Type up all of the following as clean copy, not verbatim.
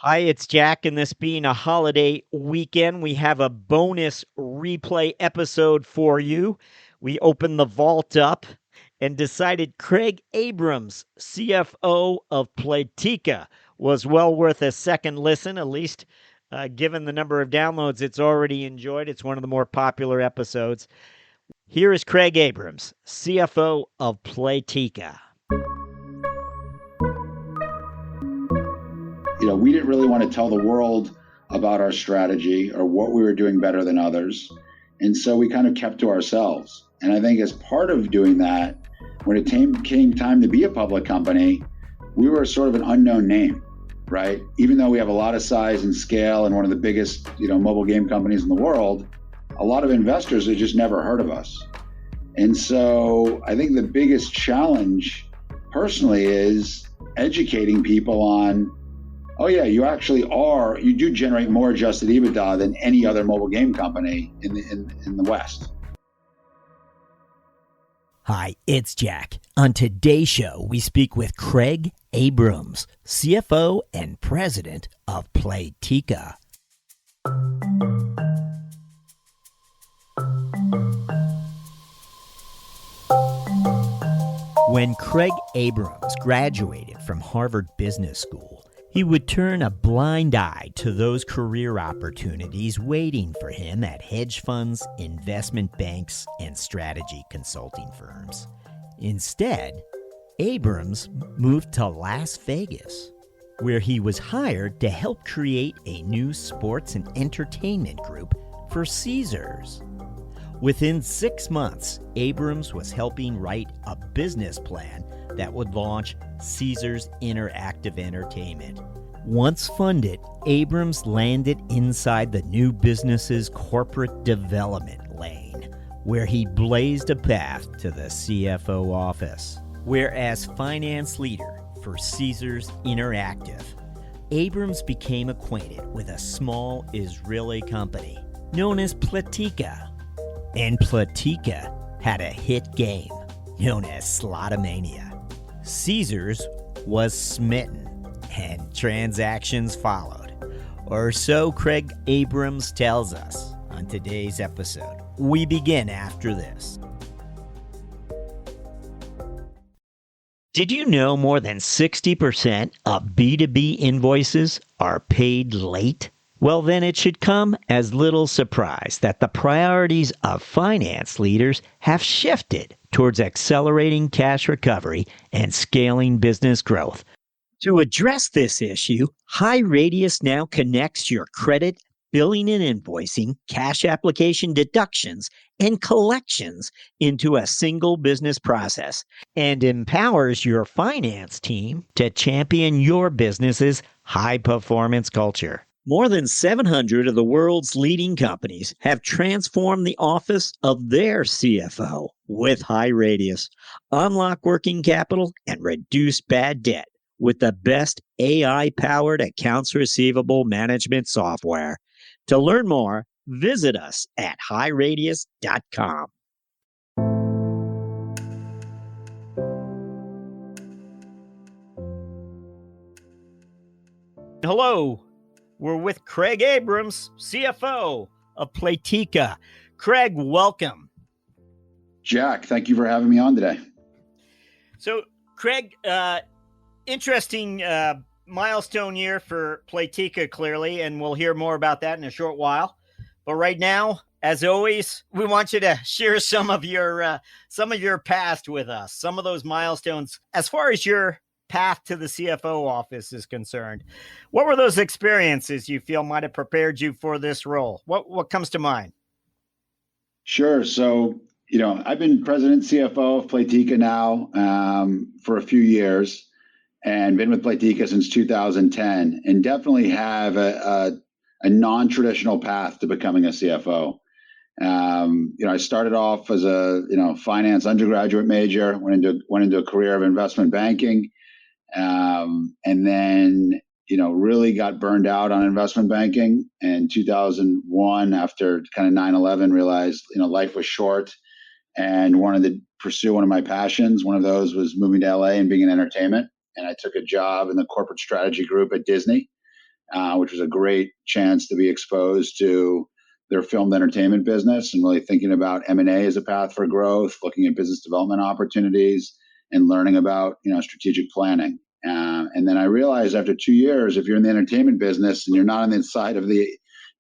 Hi, it's Jack, and this being a holiday weekend, we have a bonus replay episode for you. We opened the vault up and decided Craig Abrams, CFO of Playtika, was well worth a second listen, at least given the number of downloads it's already enjoyed. It's one of the more popular episodes. Here is Craig Abrams, CFO of Playtika. We didn't really want to tell the world about our strategy or what we were doing better than others. And so we kind of kept to ourselves. And I think as part of doing that, when it came time to be a public company, we were sort of an unknown name, right? Even though we have a lot of size and scale and one of the biggest, mobile game companies in the world, a lot of investors had just never heard of us. And so I think the biggest challenge personally is educating people on, oh yeah, you do generate more adjusted EBITDA than any other mobile game company in the West. Hi, it's Jack. On today's show, we speak with Craig Abrams, CFO and President of Playtika. When Craig Abrams graduated from Harvard Business School, he would turn a blind eye to those career opportunities waiting for him at hedge funds, investment banks, and strategy consulting firms. Instead, Abrams moved to Las Vegas, where he was hired to help create a new sports and entertainment group for Caesars. Within 6 months, Abrams was helping write a business plan that would launch Caesars Interactive Entertainment. Once funded, Abrams landed inside the new business's corporate development lane, where he blazed a path to the CFO office. Whereas finance leader for Caesars Interactive, Abrams became acquainted with a small Israeli company known as Playtika. And Playtika had a hit game known as Slotomania. Caesars was smitten, and transactions followed. Or so Craig Abrams tells us on today's episode. We begin after this. Did you know more than 60% of B2B invoices are paid late? Well, then it should come as little surprise that the priorities of finance leaders have shifted towards accelerating cash recovery and scaling business growth. To address this issue, HighRadius now connects your credit, billing and invoicing, cash application deductions, and collections into a single business process and empowers your finance team to champion your business's high-performance culture. More than 700 of the world's leading companies have transformed the office of their CFO with HighRadius. Unlock working capital and reduce bad debt with the best AI-powered accounts receivable management software. To learn more, visit us at highradius.com. Hello. We're with Craig Abrams, CFO of Playtika. Craig, welcome. Jack, thank you for having me on today. So, Craig, interesting milestone year for Playtika, clearly, and we'll hear more about that in a short while. But right now, as always, we want you to share some of your past with us, some of those milestones as far as your path to the CFO office is concerned. What were those experiences you feel might have prepared you for this role? What comes to mind? Sure. So, I've been president CFO of Playtika now for a few years and been with Playtika since 2010 and definitely have a non-traditional path to becoming a CFO. I started off as a, finance undergraduate major, went into a career of investment banking. And then, really got burned out on investment banking. In 2001, after kind of 9/11, realized, life was short and wanted to pursue one of my passions. One of those was moving to LA and being in entertainment. And I took a job in the corporate strategy group at Disney. which was a great chance to be exposed to their filmed entertainment business and really thinking about M&A as a path for growth, looking at business development opportunities, and learning about strategic planning. And then I realized after 2 years, if you're in the entertainment business and you're not on the side of the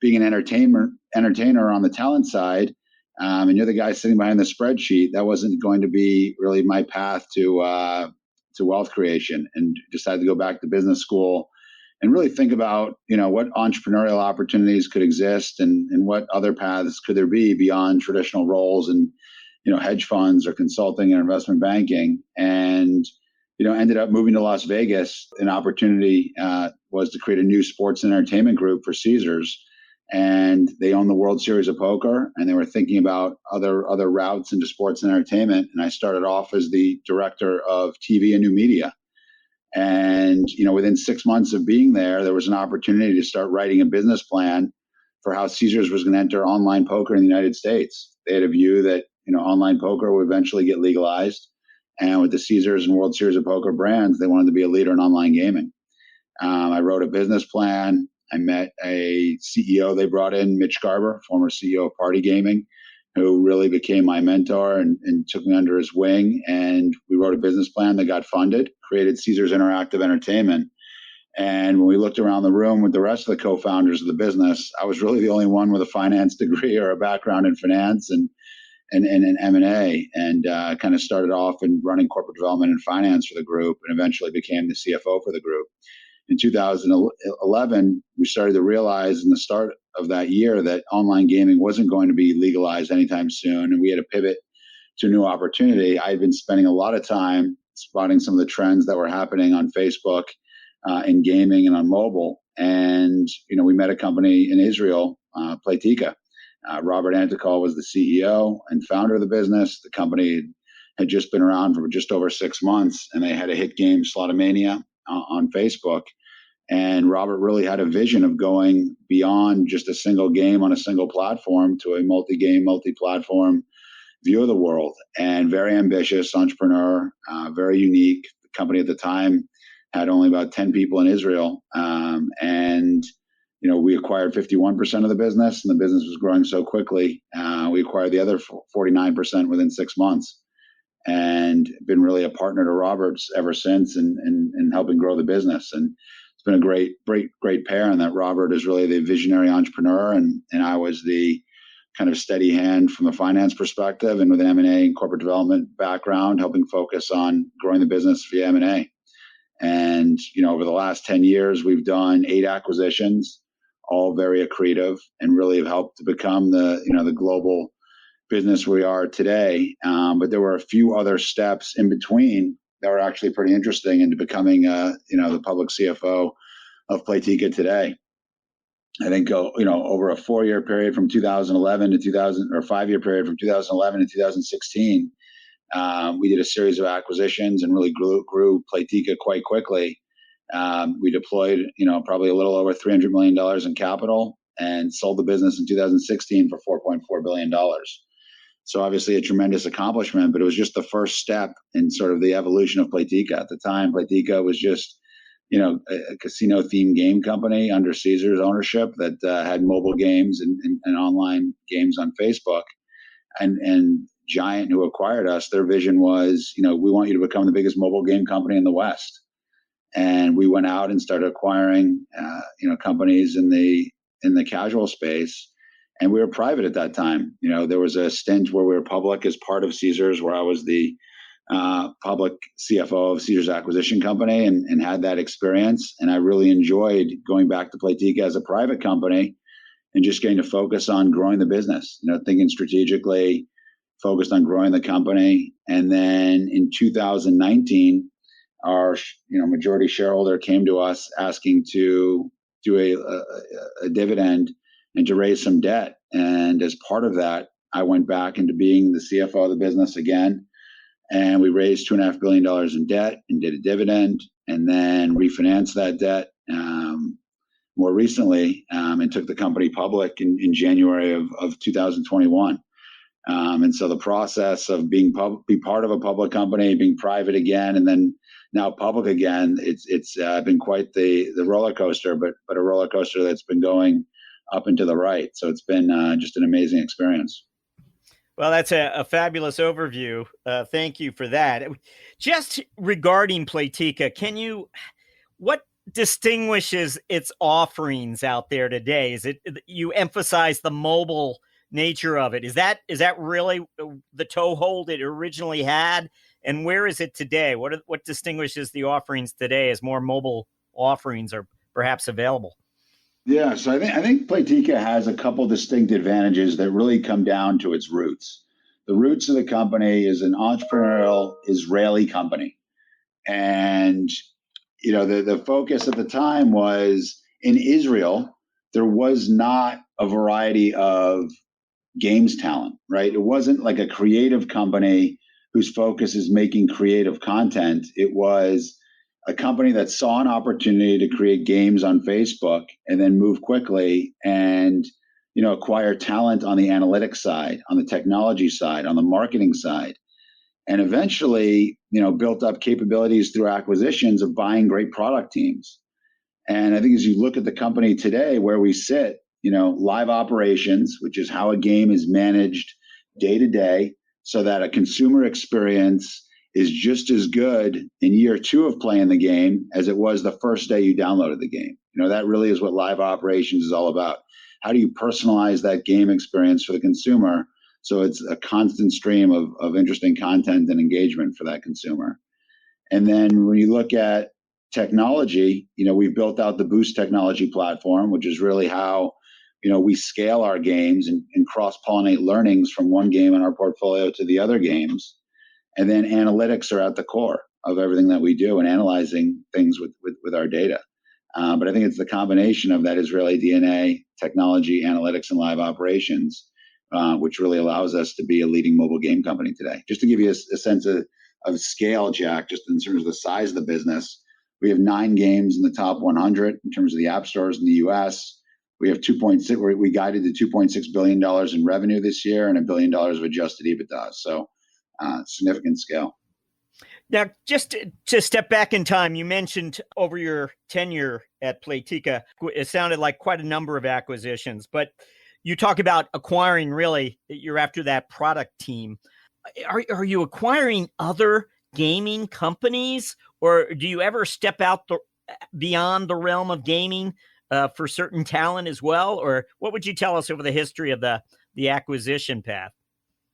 being an entertainer on the talent side, and you're the guy sitting behind the spreadsheet, that wasn't going to be really my path to wealth creation, and decided to go back to business school and really think about what entrepreneurial opportunities could exist and what other paths could there be beyond traditional roles in hedge funds or consulting and investment banking. And ended up moving to Las Vegas. An opportunity was to create a new sports and entertainment group for Caesars, and they own the World Series of Poker, and they were thinking about other routes into sports and entertainment. And I started off as the director of TV and new media. And within 6 months of being there was an opportunity to start writing a business plan for how Caesars was going to enter online poker in the United States. They had a view that online poker would eventually get legalized. And with the Caesars and World Series of Poker brands, they wanted to be a leader in online gaming. I wrote a business plan. I met a CEO they brought in, Mitch Garber, former CEO of Party Gaming, who really became my mentor and took me under his wing. And we wrote a business plan that got funded, created Caesars Interactive Entertainment. And when we looked around the room with the rest of the co-founders of the business, I was really the only one with a finance degree or a background in finance and M&A, and kind of started off in running corporate development and finance for the group, and eventually became the CFO for the group. In 2011, we started to realize in the start of that year that online gaming wasn't going to be legalized anytime soon, and we had to pivot to a new opportunity. I had been spending a lot of time spotting some of the trends that were happening on Facebook, in gaming and on mobile, and we met a company in Israel, Playtika. Robert Antical was the CEO and founder of the business. The company had just been around for just over 6 months, and they had a hit game, Slotomania, on Facebook. And Robert really had a vision of going beyond just a single game on a single platform to a multi-game, multi-platform view of the world. And very ambitious entrepreneur, very unique. The company at the time had only about 10 people in Israel, and we acquired 51% of the business, and the business was growing so quickly. We acquired the other 49% within 6 months, and been really a partner to Robert's ever since, and helping grow the business. And it's been a great pair, and that Robert is really the visionary entrepreneur, and I was the kind of steady hand from a finance perspective, and with an M&A and corporate development background, helping focus on growing the business via M&A. And over the last 10 years, we've done 8 acquisitions, all very accretive, and really have helped to become the global business we are today. But there were a few other steps in between that were actually pretty interesting into becoming the public CFO of Playtika today. I think over a 4-year period from 2011 to 2000, or 5-year period from 2011 to 2016, we did a series of acquisitions and really grew Playtika quite quickly. We deployed, probably a little over $300 million in capital, and sold the business in 2016 for $4.4 billion. So obviously a tremendous accomplishment, but it was just the first step in sort of the evolution of Playtika. At the time, Playtika was just, a casino-themed game company under Caesars ownership that had mobile games and online games on Facebook. And Giant, who acquired us, their vision was, we want you to become the biggest mobile game company in the West. And we went out and started acquiring, companies in the casual space, and we were private at that time. There was a stint where we were public as part of Caesars, where I was the public CFO of Caesars Acquisition Company, and had that experience. And I really enjoyed going back to Playtika as a private company and just getting to focus on growing the business, thinking strategically, focused on growing the company. And then in 2019, our majority shareholder came to us asking to do a dividend and to raise some debt. And as part of that, I went back into being the CFO of the business again, and we raised $2.5 billion in debt and did a dividend, and then refinanced that debt more recently, and took the company public in January of 2021. And so the process of be part of a public company, being private again, and then now public again, it's been quite the roller coaster, but a roller coaster that's been going up and to the right. So it's been just an amazing experience. Well, that's a fabulous overview. Thank you for that. Just regarding Playtika, what distinguishes its offerings out there today? Is it you emphasize the mobile nature of it? Is that really the toehold it originally had? And where is it today? What distinguishes the offerings today as more mobile offerings are perhaps available? Yeah, so I think Playtika has a couple distinct advantages that really come down to its roots. The roots of the company is an entrepreneurial Israeli company, and the focus at the time was in Israel. There was not a variety of games talent, right? It wasn't like a creative company whose focus is making creative content. It was a company that saw an opportunity to create games on Facebook and then move quickly and acquire talent on the analytics side, on the technology side, on the marketing side, and eventually built up capabilities through acquisitions of buying great product teams. And I think as you look at the company today, where we sit, live operations, which is how a game is managed day to day, so that a consumer experience is just as good in year 2 of playing the game as it was the first day you downloaded the game. That really is what live operations is all about. How do you personalize that game experience for the consumer so it's a constant stream of interesting content and engagement for that consumer? And then when you look at technology, we've built out the Boost technology platform, which is really how we scale our games and cross-pollinate learnings from one game in our portfolio to the other games. And then analytics are at the core of everything that we do and analyzing things with our data. But I think it's the combination of that Israeli DNA, technology, analytics, and live operations, which really allows us to be a leading mobile game company today. Just to give you a sense of scale, Jack, just in terms of the size of the business, we have 9 games in the top 100 in terms of the app stores in the U.S. We have 2.6. We guided to $2.6 billion in revenue this year and $1 billion of adjusted EBITDA. So significant scale. Now, just to step back in time, you mentioned over your tenure at Playtika, it sounded like quite a number of acquisitions, but you talk about acquiring, really, you're after that product team. Are you acquiring other gaming companies, or do you ever step out beyond the realm of gaming for certain talent as well? Or what would you tell us over the history of the acquisition path?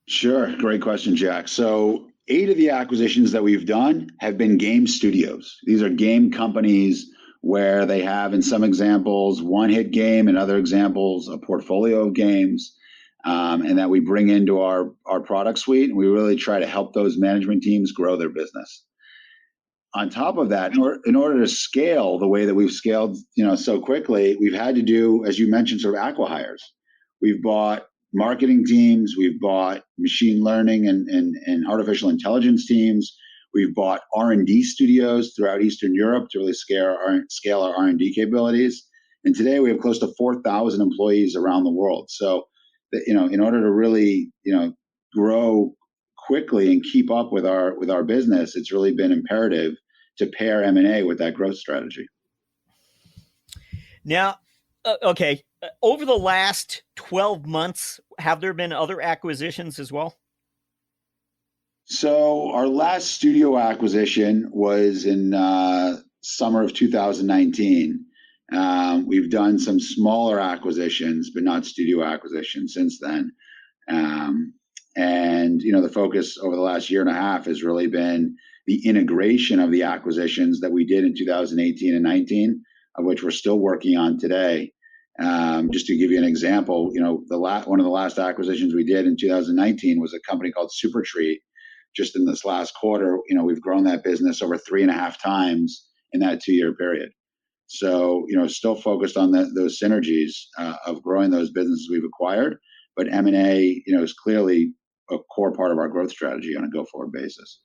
Sure. Great question, Jack. So 8 of the acquisitions that we've done have been game studios. These are game companies where they have, in some examples, one hit game, in other examples, a portfolio of games, and that we bring into our product suite. And we really try to help those management teams grow their business. On top of that, in order to scale the way that we've scaled, so quickly, we've had to do, as you mentioned, sort of acqui-hires. We've bought marketing teams, we've bought machine learning and artificial intelligence teams. We've bought R&D studios throughout Eastern Europe to really scale our R&D capabilities. And today we have close to 4,000 employees around the world. So, in order to really, grow quickly and keep up with our business, it's really been imperative to pair M&A with that growth strategy. Now, okay, over the last 12 months, have there been other acquisitions as well? So our last studio acquisition was in summer of 2019. We've done some smaller acquisitions, but not studio acquisitions since then. And the focus over the last year and a half has really been the integration of the acquisitions that we did in 2018 and 19, of which we're still working on today. Just to give you an example, one of the last acquisitions we did in 2019 was a company called SuperTreat. Just in this last quarter, we've grown that business over 3.5 times in that 2-year period. So, still focused on those synergies of growing those businesses we've acquired, but M&A, is clearly a core part of our growth strategy on a go-forward basis.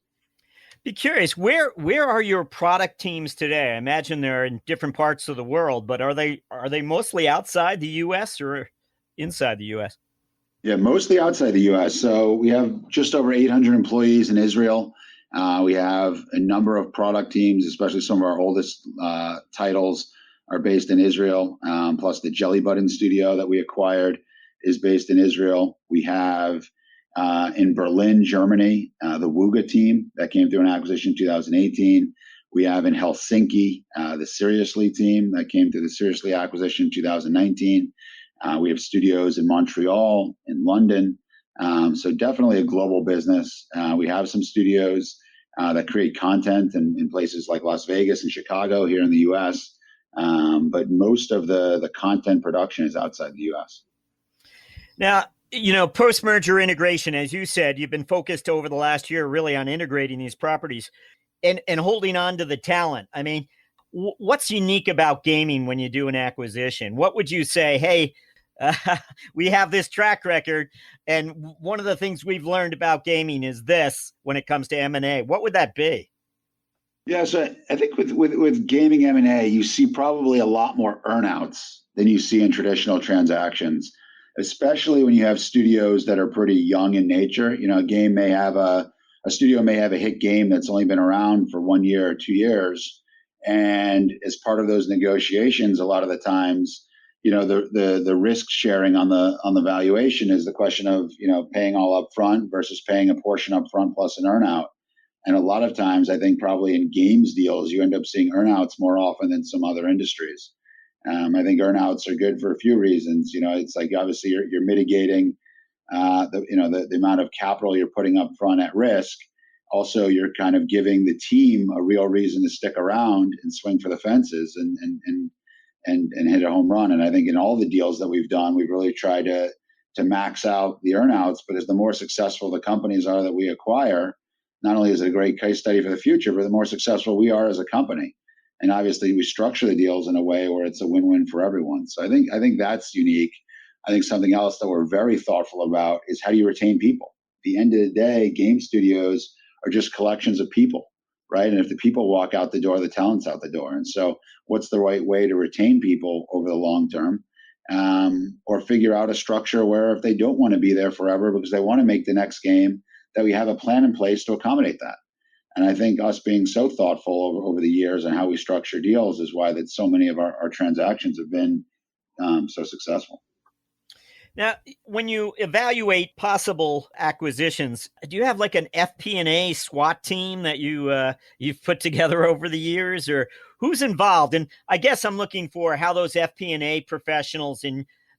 Be curious, where are your product teams today? I imagine they're in different parts of the world, but are they mostly outside the U.S. or inside the U.S.? Yeah, mostly outside the U.S. So we have just over 800 employees in Israel. We have a number of product teams, especially some of our oldest titles are based in Israel. Plus, the Jelly Button studio that we acquired is based in Israel. We have in Berlin, Germany, the Wooga team that came through an acquisition in 2018. We have in Helsinki, the Seriously team that came through the Seriously acquisition in 2019. We have studios in Montreal, in London. So definitely a global business. We have some studios that create content in places like Las Vegas and Chicago here in the U.S. But most of the content production is outside the U.S. Now, post-merger integration, as you said, you've been focused over the last year really on integrating these properties and holding on to the talent. I mean, what's unique about gaming when you do an acquisition? What would you say, hey, we have this track record, and one of the things we've learned about gaming is this when it comes to M&A? What would that be? Yeah, so I think with gaming M&A, you see probably a lot more earnouts than you see in traditional transactions, especially when you have studios that are pretty young in nature. A studio may have a hit game that's only been around for 1 year or 2 years, and as part of those negotiations, a lot of the times, the risk sharing on the valuation is the question of paying all up front versus paying a portion up front plus an earnout. And a lot of times, I think probably in games deals, you end up seeing earnouts more often than some other industries. I think earnouts are good for a few reasons. It's like obviously you're mitigating the amount of capital you're putting up front at risk. Also, you're kind of giving the team a real reason to stick around and swing for the fences and hit a home run. And I think in all the deals that we've done, we've really tried to max out the earnouts. But as the more successful the companies are that we acquire, not only is it a great case study for the future, but the more successful we are as a company. And obviously, we structure the deals in a way where it's a win-win for everyone. So I think that's unique. I think something else that we're very thoughtful about is how do you retain people? At the end of the day, game studios are just collections of people, right? And if the people walk out the door, the talent's out the door. And so what's the right way to retain people over the long term? Or figure out a structure where if they don't want to be there forever because they want to make the next game, that we have a plan in place to accommodate that. And I think us being so thoughtful over the years and how we structure deals is why that so many of our transactions have been so successful. Now, when you evaluate possible acquisitions, do you have like an FP&A SWAT team that you've put together over the years, or who's involved? And I guess I'm looking for how those FP&A professionals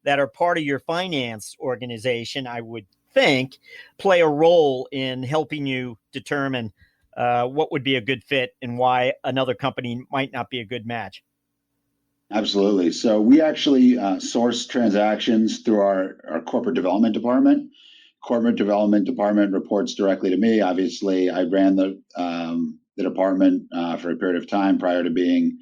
that are part of your finance organization, I would think, play a role in helping you determine what would be a good fit and why another company might not be a good match. Absolutely. So we actually source transactions through our corporate development department. Corporate development department reports directly to me. Obviously, I ran the department for a period of time prior to being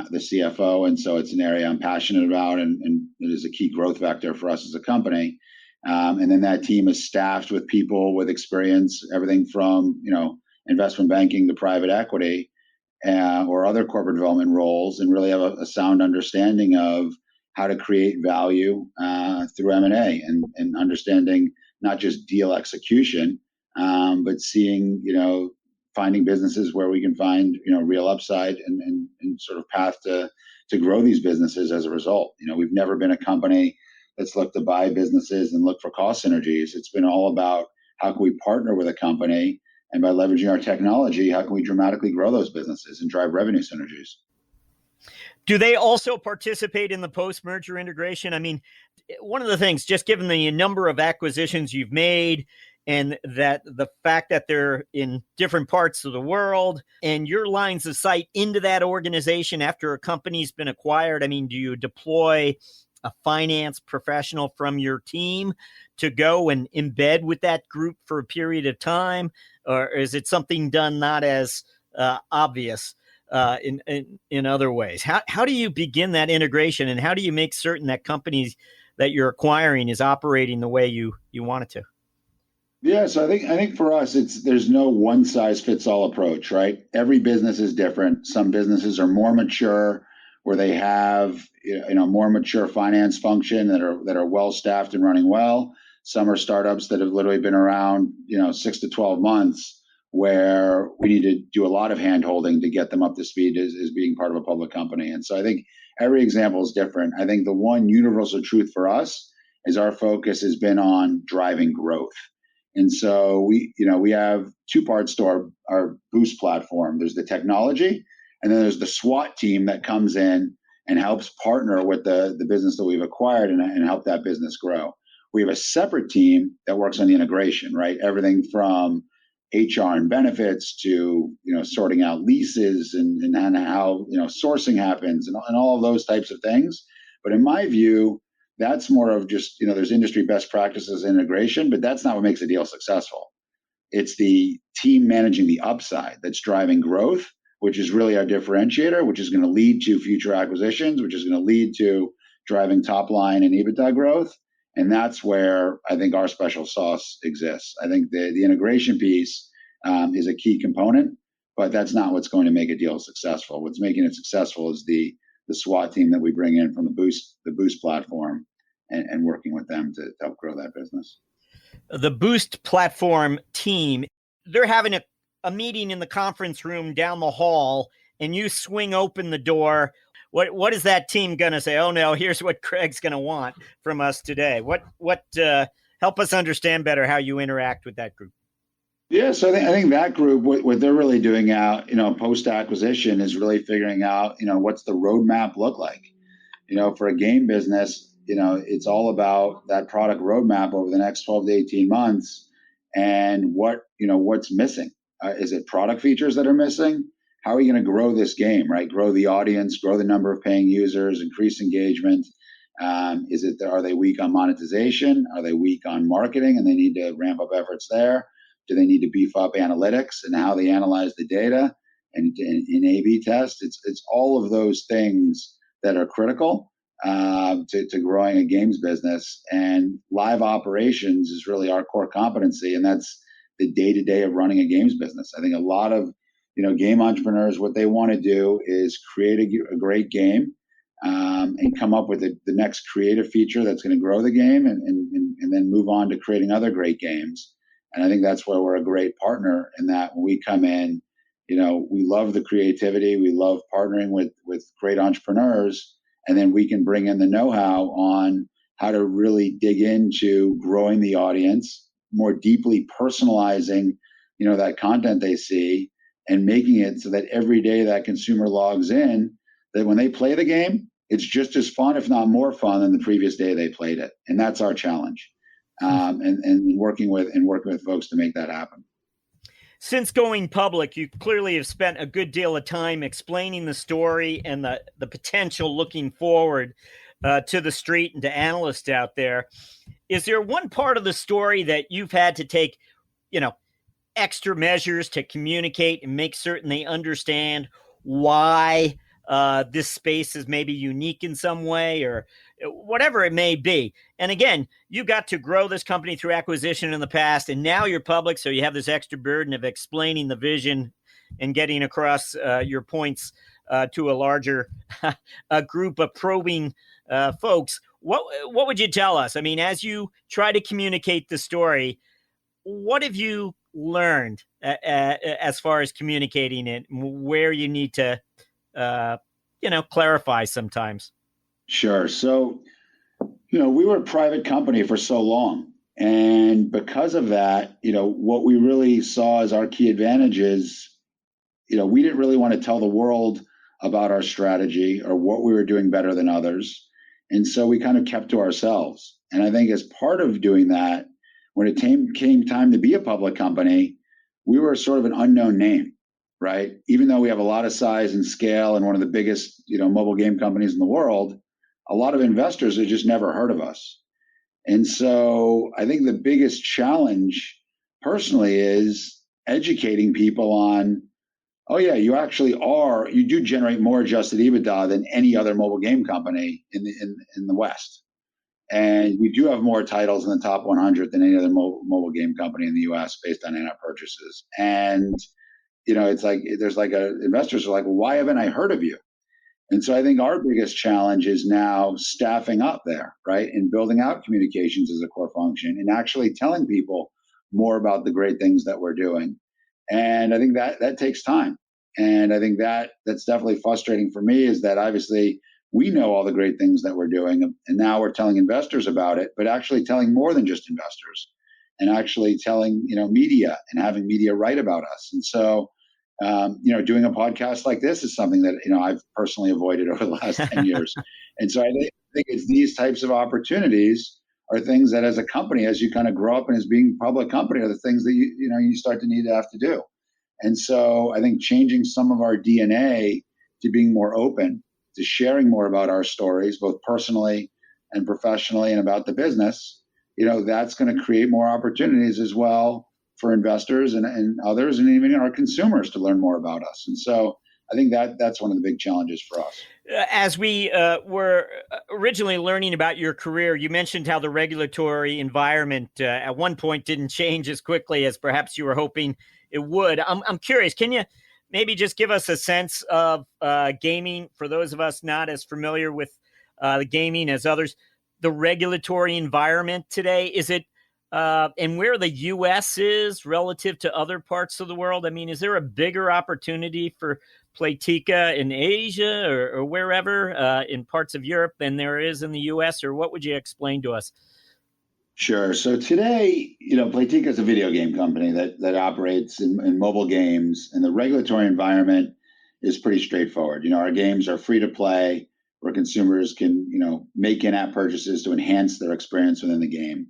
the CFO, and so it's an area I'm passionate about, and it is a key growth vector for us as a company. And then that team is staffed with people with experience, everything from investment banking to private equity. Or other corporate development roles, and really have a sound understanding of how to create value through M&A and understanding not just deal execution, but seeing, finding businesses where we can find, real upside and sort of path to grow these businesses as a result. We've never been a company that's looked to buy businesses and look for cost synergies. It's been all about how can we partner with a company, and by leveraging our technology, how can we dramatically grow those businesses and drive revenue synergies? Do they also participate in the post-merger integration? I mean, one of the things, just given the number of acquisitions you've made and that the fact that they're in different parts of the world and your lines of sight into that organization after a company's been acquired, I mean, do you deploy a finance professional from your team to go and embed with that group for a period of time? Or is it something done not as obvious in other ways? How do you begin that integration, and how do you make certain that companies that you're acquiring is operating the way you want it to? Yeah, so I think for us, there's no one size fits all approach, right? Every business is different. Some businesses are more mature, where they have more mature finance function that are well staffed and running well. Some are startups that have literally been around, 6 to 12 months, where we need to do a lot of hand holding to get them up to speed as being part of a public company. And so I think every example is different. I think the one universal truth for us is our focus has been on driving growth. And so we have two parts to our Boost platform. There's the technology, and then there's the SWAT team that comes in and helps partner with the business that we've acquired and help that business grow. We have a separate team that works on the integration, right? Everything from HR and benefits to sorting out leases and how sourcing happens and all of those types of things. But in my view, that's more of just there's industry best practices integration, but that's not what makes a deal successful. It's the team managing the upside that's driving growth, which is really our differentiator, which is going to lead to future acquisitions, which is going to lead to driving top line and EBITDA growth. And that's where I think our special sauce exists. I think the integration piece is a key component, but that's not what's going to make a deal successful. What's making it successful is the SWAT team that we bring in from the Boost platform and working with them to help grow that business. The Boost platform team, they're having a meeting in the conference room down the hall, and you swing open the door. What is that team going to say? Oh no, here's what Craig's going to want from us today. What help us understand better how you interact with that group. Yeah, so I think that group, what they're really doing out, post acquisition, is really figuring out, what's the roadmap look like. For a game business, it's all about that product roadmap over the next 12 to 18 months, and what's missing. Is it product features that are missing? How are you going to grow this game, right? Grow the audience, grow the number of paying users, increase engagement. Are they weak on monetization? Are they weak on marketing and they need to ramp up efforts there? Do they need to beef up analytics and how they analyze the data and in A/B test? It's all of those things that are critical to growing a games business. And live operations is really our core competency, and that's the day-to-day of running a games business. I think a lot of game entrepreneurs, what they want to do is create a great game and come up with the next creative feature that's going to grow the game and then move on to creating other great games. And I think that's where we're a great partner in that when we come in, we love the creativity. We love partnering with great entrepreneurs. And then we can bring in the know-how on how to really dig into growing the audience, more deeply personalizing, that content they see and making it so that every day that consumer logs in, that when they play the game, it's just as fun, if not more fun than the previous day they played it. And that's our challenge. And working with folks to make that happen. Since going public, you clearly have spent a good deal of time explaining the story and the potential looking forward to the street and to analysts out there. Is there one part of the story that you've had to take, extra measures to communicate and make certain they understand why this space is maybe unique in some way or whatever it may be? And again, you got to grow this company through acquisition in the past, and now you're public, so you have this extra burden of explaining the vision and getting across your points to a larger group of probing folks. What would you tell us? I mean, as you try to communicate the story, what have you learned as far as communicating it, where you need to clarify sometimes? Sure. So, we were a private company for so long. And because of that, what we really saw as our key advantage is, we didn't really want to tell the world about our strategy or what we were doing better than others. And so we kind of kept to ourselves. And I think as part of doing that, when it came time to be a public company, we were sort of an unknown name, right? Even though we have a lot of size and scale and one of the biggest, mobile game companies in the world, a lot of investors have just never heard of us. And so I think the biggest challenge personally is educating people on, oh yeah, you do generate more adjusted EBITDA than any other mobile game company in the West. And we do have more titles in the top 100 than any other mobile game company in the US based on in-app purchases. And, it's like, investors are like, well, why haven't I heard of you? And so I think our biggest challenge is now staffing up there, right? And building out communications as a core function and actually telling people more about the great things that we're doing. And I think that takes time. And I think that's definitely frustrating for me is that obviously we know all the great things that we're doing and now we're telling investors about it, but actually telling more than just investors and actually telling, media and having media write about us. And so doing a podcast like this is something that I've personally avoided over the last 10 years. And so I think it's these types of opportunities are things that as a company, as you kind of grow up and as being a public company, are the things that you start to need to have to do. And so I think changing some of our DNA to being more open, to sharing more about our stories, both personally and professionally, and about the business, that's going to create more opportunities as well for investors and others, and even our consumers to learn more about us. And so I think that's one of the big challenges for us. As we were originally learning about your career, you mentioned how the regulatory environment at one point didn't change as quickly as perhaps you were hoping it would. I'm curious, can you maybe just give us a sense of gaming, for those of us not as familiar with the gaming as others, the regulatory environment today? Is it and where the U.S. is relative to other parts of the world? I mean, is there a bigger opportunity for Playtika in Asia or wherever in parts of Europe than there is in the U.S., or what would you explain to us? Sure. So today, Playtika is a video game company that operates in mobile games, and the regulatory environment is pretty straightforward. Our games are free to play, where consumers can, make in-app purchases to enhance their experience within the game.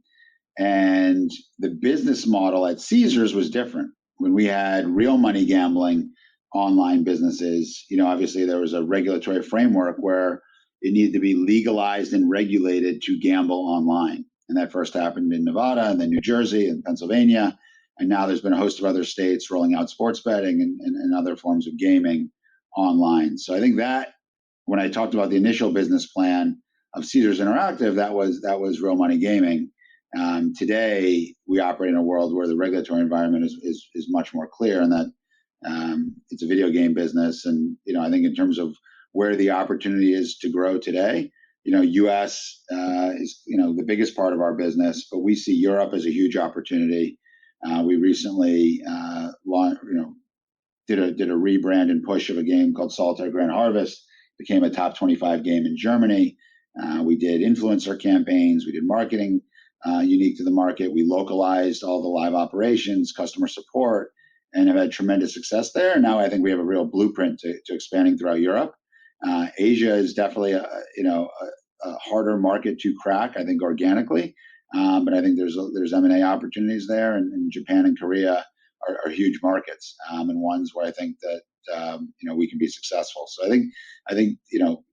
And the business model at Caesars was different. When we had real money gambling online businesses, obviously there was a regulatory framework where it needed to be legalized and regulated to gamble online. And that first happened in Nevada and then New Jersey and Pennsylvania. And now there's been a host of other states rolling out sports betting and other forms of gaming online. So I think that when I talked about the initial business plan of Caesars Interactive, that was real money gaming. Today, we operate in a world where the regulatory environment is much more clear, and that it's a video game business. And I think in terms of where the opportunity is to grow today, U.S. Is the biggest part of our business, but we see Europe as a huge opportunity. We recently did a rebrand and push of a game called Solitaire Grand Harvest, became a top 25 game in Germany. We did influencer campaigns, we did marketing unique to the market. We localized all the live operations, customer support, and have had tremendous success there. And now I think we have a real blueprint to expanding throughout Europe. Asia is definitely a harder market to crack, I think, organically. But I think there's M&A opportunities there, and Japan and Korea are huge markets, and ones where I think that we can be successful. So I think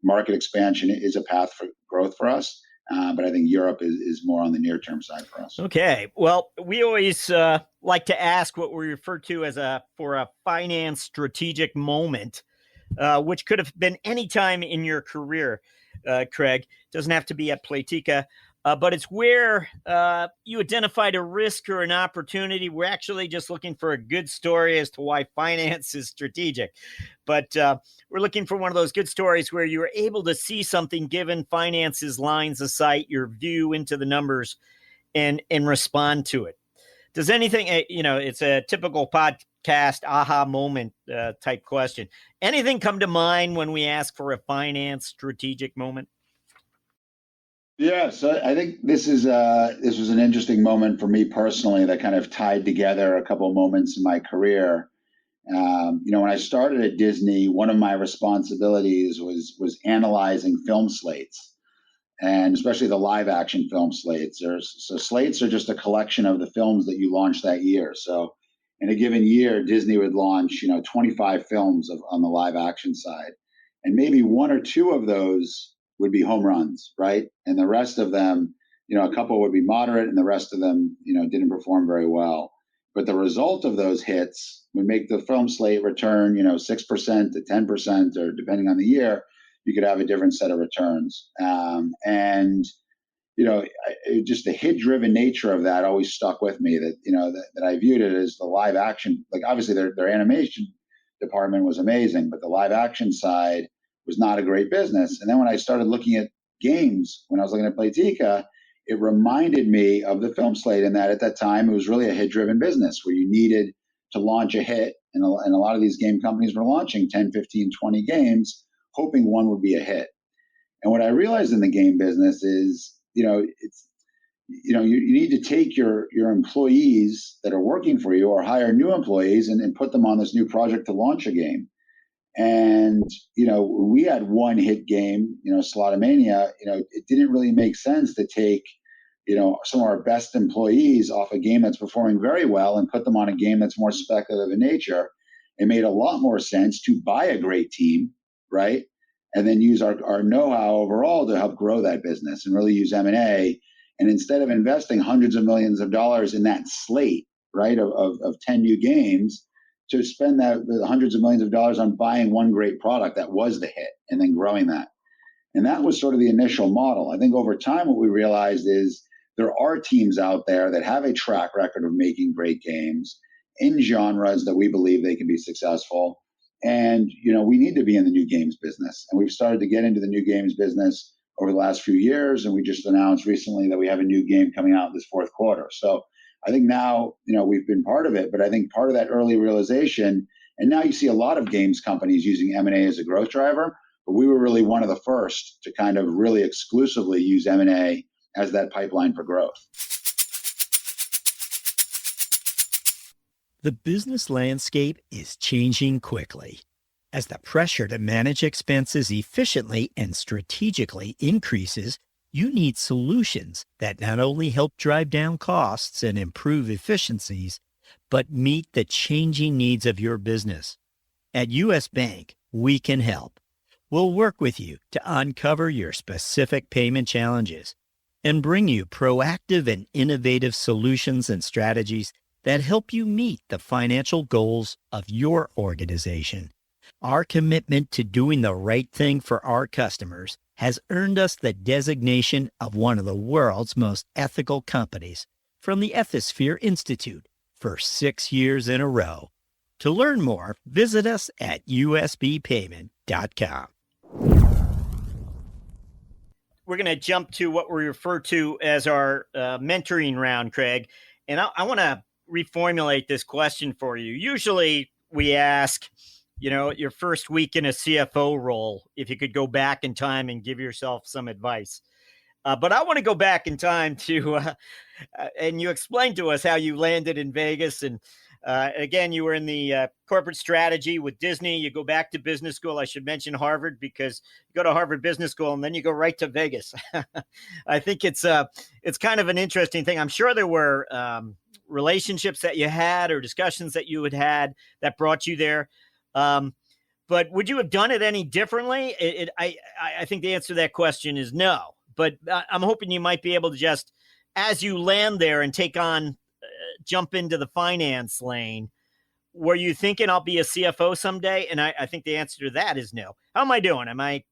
market expansion is a path for growth for us. But I think Europe is more on the near-term side for us. Okay. Well, we always like to ask what we refer to as for a finance strategic moment, which could have been any time in your career, Craig. Doesn't have to be at Playtika, but it's where you identified a risk or an opportunity. We're actually just looking for a good story as to why finance is strategic. But we're looking for one of those good stories where you were able to see something given finance's lines of sight, your view into the numbers, and respond to it. Does anything, it's a typical podcast aha moment type question. Anything come to mind when we ask for a finance strategic moment? Yeah, so I think this was an interesting moment for me personally that kind of tied together a couple of moments in my career. When I started at Disney, one of my responsibilities was analyzing film slates, and especially the live action film slates. So slates are just a collection of the films that you launched that year. So in a given year, Disney would launch 25 films on the live action side, and maybe one or two of those would be home runs, right? And the rest of them, a couple would be moderate, and the rest of them, didn't perform very well. But the result of those hits would make the film slate return, 6% to 10%, or depending on the year, you could have a different set of returns. Just the hit-driven nature of that always stuck with me. That I viewed it as the live action. Like obviously their animation department was amazing, but the live action side was not a great business. And then when I started looking at games, when I was looking at Playtika, it reminded me of the film slate, in that at that time it was really a hit-driven business where you needed to launch a hit, and a lot of these game companies were launching 10, 15, 20 games, hoping one would be a hit. And what I realized in the game business is, you need to take your employees that are working for you, or hire new employees, and put them on this new project to launch a game. And we had one hit game, Slotomania. It didn't really make sense to take some of our best employees off a game that's performing very well and put them on a game that's more speculative in nature. It made a lot more sense to buy a great team, right, and then use our know-how overall to help grow that business, and really use M&A. And instead of investing hundreds of millions of dollars in that slate, right, of 10 new games, to spend the hundreds of millions of dollars on buying one great product that was the hit and then growing that. And that was sort of the initial model. I think over time, what we realized is there are teams out there that have a track record of making great games in genres that we believe they can be successful. And, we need to be in the new games business. And we've started to get into the new games business over the last few years. And we just announced recently that we have a new game coming out this fourth quarter. So I think now, we've been part of it, but I think part of that early realization, and now you see a lot of games companies using M&A as a growth driver, but we were really one of the first to kind of really exclusively use M&A as that pipeline for growth. The business landscape is changing quickly. As the pressure to manage expenses efficiently and strategically increases, you need solutions that not only help drive down costs and improve efficiencies, but meet the changing needs of your business. At U.S. Bank, we can help. We'll work with you to uncover your specific payment challenges and bring you proactive and innovative solutions and strategies that help you meet the financial goals of your organization. Our commitment to doing the right thing for our customers has earned us the designation of one of the world's most ethical companies from the Ethisphere Institute for 6 years in a row. To learn more, visit us at usbpayment.com. We're going to jump to what we refer to as our mentoring round, Craig. And I want to reformulate this question for you. Usually we ask, your first week in a CFO role, if you could go back in time and give yourself some advice. But I want to go back in time to, and you explained to us how you landed in Vegas. And again, you were in the corporate strategy with Disney. You go back to business school. I should mention Harvard, because you go to Harvard Business School and then you go right to Vegas. I think it's kind of an interesting thing. I'm sure there were relationships that you had or discussions that you had that brought you there. But would you have done it any differently? I think the answer to that question is no. But I'm hoping you might be able to just, as you land there and take on, jump into the finance lane, were you thinking I'll be a CFO someday? And I think the answer to that is no. How am I doing? Am I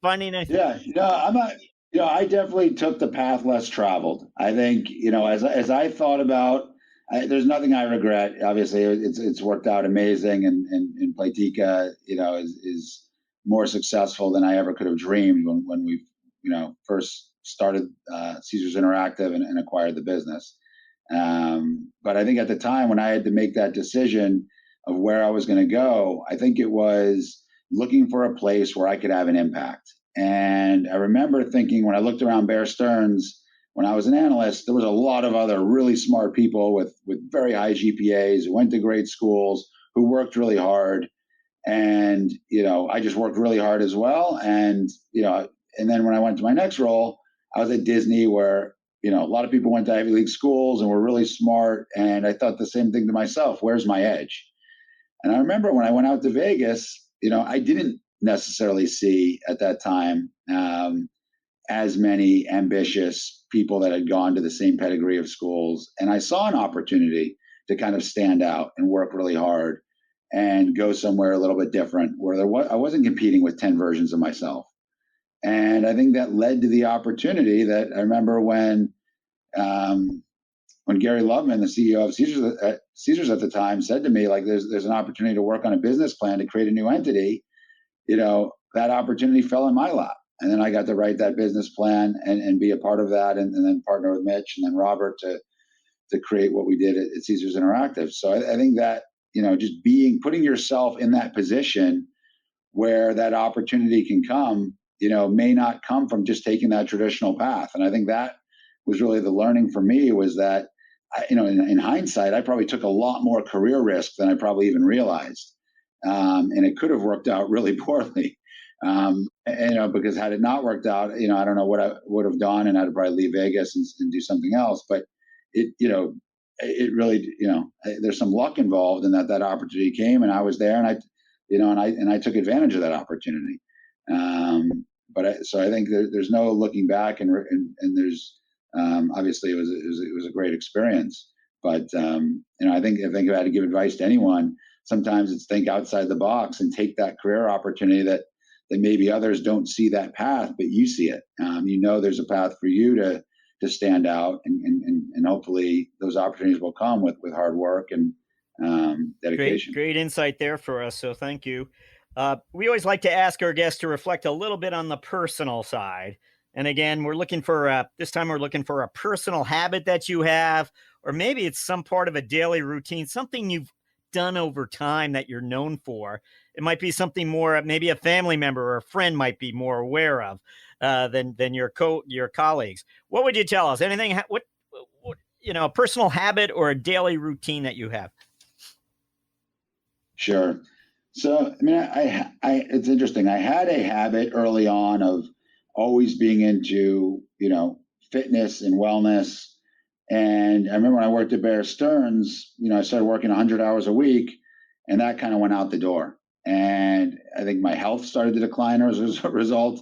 finding anything? Yeah, no, I'm not. I definitely took the path less traveled. I think, as I thought about, there's nothing I regret. Obviously, it's worked out amazing, and Playtika, is more successful than I ever could have dreamed when we, first started Caesars Interactive and acquired the business. But I think at the time when I had to make that decision of where I was going to go, I think it was looking for a place where I could have an impact. And I remember thinking, when I looked around Bear Stearns, when I was an analyst, there was a lot of other really smart people with very high GPAs who went to great schools, who worked really hard. And, I just worked really hard as well. And, and then when I went to my next role, I was at Disney, where, a lot of people went to Ivy League schools and were really smart. And I thought the same thing to myself: where's my edge? And I remember when I went out to Vegas, I didn't necessarily see at that time as many ambitious people that had gone to the same pedigree of schools. And I saw an opportunity to kind of stand out and work really hard and go somewhere a little bit different, where I wasn't competing with 10 versions of myself. And I think that led to the opportunity that I remember when Gary Loveman, the CEO of Caesars at the time, said to me, like, there's an opportunity to work on a business plan to create a new entity. that opportunity fell in my lap. And then I got to write that business plan and be a part of that, and then partner with Mitch and then Robert to create what we did at Caesars Interactive. So I think that, just putting yourself in that position where that opportunity can come, may not come from just taking that traditional path. And I think that was really the learning for me, was that, in hindsight, I probably took a lot more career risk than I probably even realized. And it could have worked out really poorly. Because had it not worked out, I don't know what I would have done, and I'd probably leave Vegas and do something else. But it really, there's some luck involved in that opportunity came, and I was there, and I took advantage of that opportunity. So I think there's no looking back, and there's obviously it was a great experience. But I think if I had to give advice to anyone, sometimes it's think outside the box and take that career opportunity that maybe others don't see that path, but you see it. There's a path for you to stand out, and hopefully those opportunities will come with hard work and dedication. Great insight there for us. So thank you. We always like to ask our guests to reflect a little bit on the personal side. And again, this time we're looking for a personal habit that you have, or maybe it's some part of a daily routine, something you've done over time that you're known for. It might be something more, maybe a family member or a friend might be more aware of than your colleagues. What would you tell us? Anything? What a personal habit or a daily routine that you have? Sure. So, it's interesting. I had a habit early on of always being into, fitness and wellness. And I remember when I worked at Bear Stearns, I started working 100 hours a week, and that kind of went out the door. And I think my health started to decline as a result.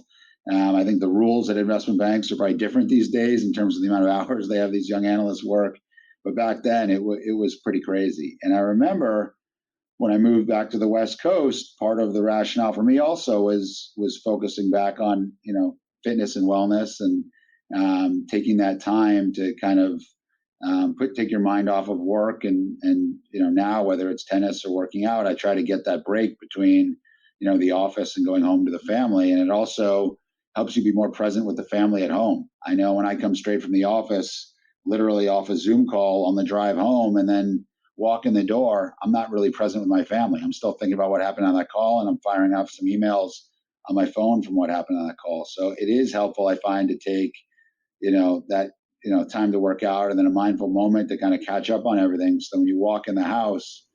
I think the rules at investment banks are probably different these days in terms of the amount of hours they have these young analysts work. But back then it was pretty crazy. And I remember when I moved back to the West Coast, part of the rationale for me also was focusing back on, fitness and wellness, and taking that time to kind of take your mind off of work. And now, whether it's tennis or working out, I try to get that break between, the office and going home to the family. And it also helps you be more present with the family at home. I know when I come straight from the office, literally off a Zoom call on the drive home, and then walk in the door, I'm not really present with my family. I'm still thinking about what happened on that call, and I'm firing off some emails on my phone from what happened on that call. So it is helpful, I find, to take, that, time to work out, and then a mindful moment to kind of catch up on everything. So when you walk in the house,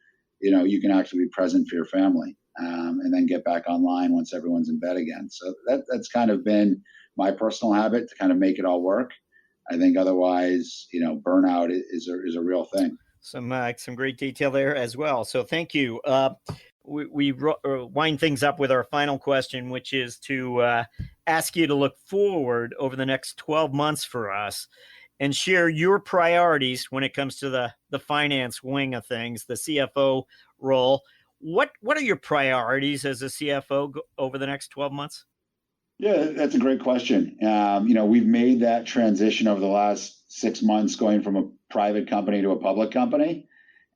you can actually be present for your family, and then get back online once everyone's in bed again. So that's kind of been my personal habit, to kind of make it all work. I think otherwise, burnout is a real thing. Some great detail there as well. So thank you. We wind things up with our final question, which is to ask you to look forward over the next 12 months for us and share your priorities when it comes to the finance wing of things, the CFO role. What are your priorities as a CFO over the next 12 months? Yeah, that's a great question. We've made that transition over the last 6 months, going from a private company to a public company.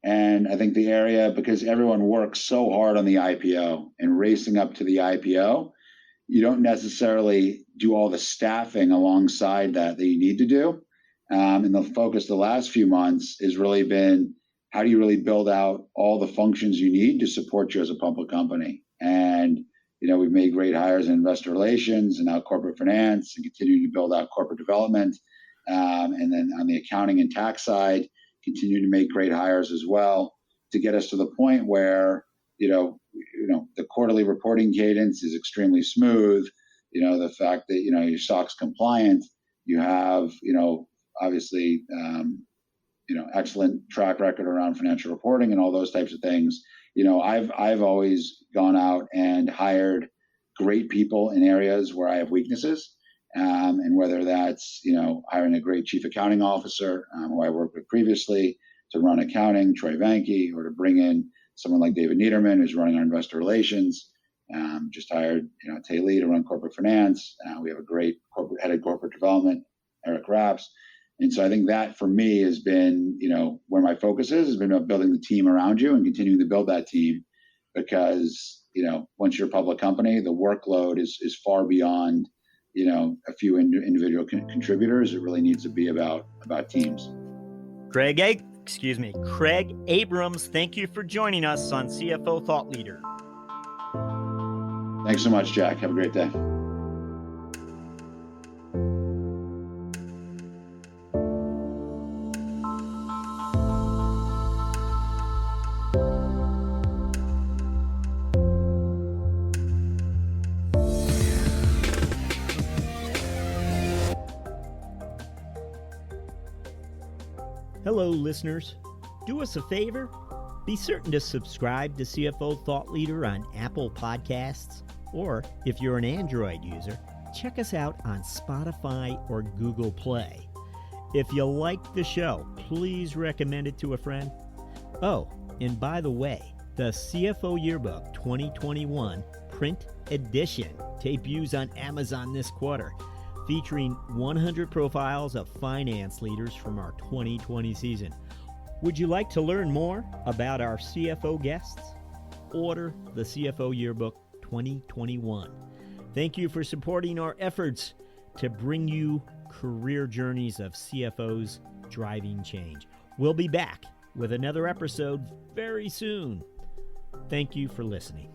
And I think the area, because everyone works so hard on the IPO and racing up to the IPO, you don't necessarily do all the staffing alongside that you need to do. And the focus the last few months has really been, how do you really build out all the functions you need to support you as a public company? And we've made great hires in investor relations and now corporate finance, and continuing to build out corporate development. And then on the accounting and tax side, continue to make great hires as well, to get us to the point where, the quarterly reporting cadence is extremely smooth. The fact that, your SOX compliant, you have, obviously, excellent track record around financial reporting and all those types of things. I've always gone out and hired great people in areas where I have weaknesses, and whether that's hiring a great chief accounting officer who I worked with previously to run accounting, Troy Vanke, or to bring in someone like David Niederman, who's running our investor relations. Just hired Tay Lee to run corporate finance. We have a great head of corporate development, Eric Rapps. And so I think that for me has been, where my focus has been about building the team around you and continuing to build that team, because, once you're a public company, the workload is far beyond, a few individual contributors. It really needs to be about teams. Craig Abrams, thank you for joining us on CFO Thought Leader. Thanks so much, Jack. Have a great day. Hello, listeners. Do us a favor. Be certain to subscribe to CFO Thought Leader on Apple Podcasts, or if you're an Android user, check us out on Spotify or Google Play. If you like the show, please recommend it to a friend. Oh, and by the way, the CFO Yearbook 2021 print edition debuts on Amazon this quarter, featuring 100 profiles of finance leaders from our 2020 season. Would you like to learn more about our CFO guests? Order the CFO Yearbook 2021. Thank you for supporting our efforts to bring you career journeys of CFOs driving change. We'll be back with another episode very soon. Thank you for listening.